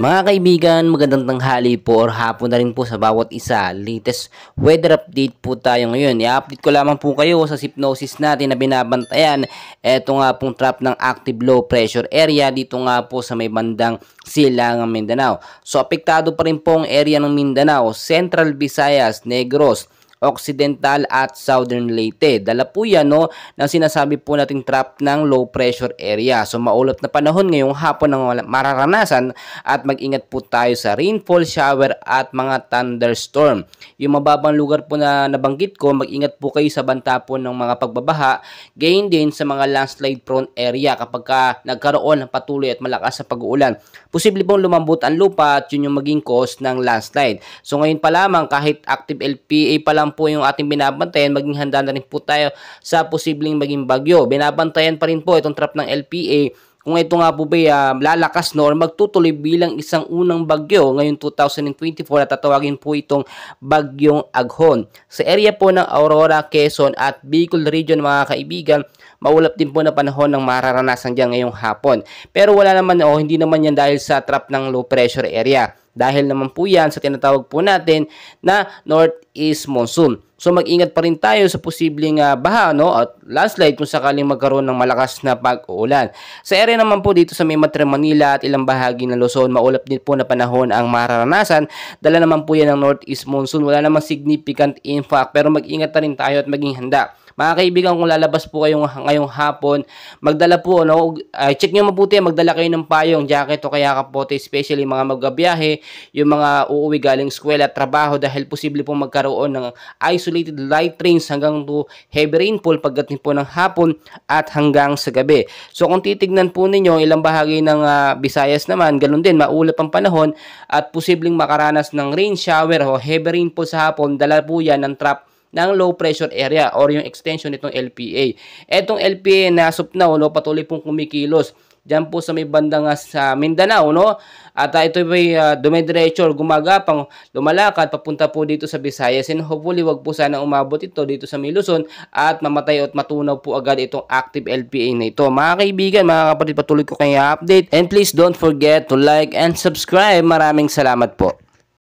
Mga kaibigan, magandang tanghali po or hapon na rin po sa bawat isa. Latest weather update po tayo ngayon. I-update ko lamang po kayo sa hypnosis natin na binabantayan. Ito nga pong trap ng active low pressure area dito nga po sa may bandang Silangang Mindanao. So apektado pa rin po ang area ng Mindanao, Central Visayas, Negros, Occidental at Southern Leyte. Dala po yan ng sinasabi po nating trap ng low pressure area. So maulap na panahon ngayong hapon ng mararanasan at mag-ingat po tayo sa rainfall, shower at mga thunderstorm. Yung mababang lugar po na nabanggit ko, mag-ingat po kayo sa banta po ng mga pagbabaha. Gayon din sa mga landslide prone area kapag nagkaroon ng patuloy at malakas sa pag-uulan. Posible pong lumambot ang lupa at yun yung maging cause ng landslide. So ngayon pa lamang kahit active LPA pa lang po yung ating binabantayan, maging handa na rin po tayo sa posibleng maging bagyo. Binabantayan pa rin po itong trap ng LPA kung ito nga po ba lalakas or magtutuloy bilang isang unang bagyo ngayong 2024 at tatawagin po itong bagyong Aghon. Sa area po ng Aurora, Quezon at Bicol region mga kaibigan, maulap din po na panahon ng mararanasan dyan ngayong hapon. Pero wala naman hindi naman yan dahil sa trap ng low pressure area. Dahil naman po yan sa tinatawag po natin na northeast monsoon. So mag-ingat pa rin tayo sa posibleng baha at landslide kung sakaling magkaroon ng malakas na pag-uulan. Sa area naman po dito sa may Metro Manila at ilang bahagi ng Luzon, maulap din po na panahon ang mararanasan. Dala naman po yan ng northeast monsoon. Wala namang significant impact pero mag-ingat na rin tayo at maging handa. Mga kaibigan, kung lalabas po kayo ngayong hapon, magdala po, check nyo mabuti, magdala kayo ng payong, jacket o kaya kapote, especially mga magbabiyahe, yung mga uuwi galing eskwela at trabaho dahil posible po magkaroon ng isolated light rains hanggang to heavy rainfall pagdating po ng hapon at hanggang sa gabi. So kung titignan po ninyo, ilang bahagi ng Visayas naman, ganun din, maulap ang panahon at posibleng makaranas ng rain shower o heavy rainfall sa hapon, dala po yan ng trap ng low pressure area or yung extension nitong LPA. Etong LPA na supnaw, patuloy pong kumikilos diyan po sa may bandang sa Mindanao, At ito ay dumediretso or gumagapang, lumalakad papunta po dito sa Visayas, and hopefully wag po sana umabot ito dito sa may Luzon at mamatay at matunaw po agad itong active LPA na ito. Mga kaibigan, mga kapatid, patuloy ko kayo update, and please don't forget to like and subscribe. Maraming salamat po.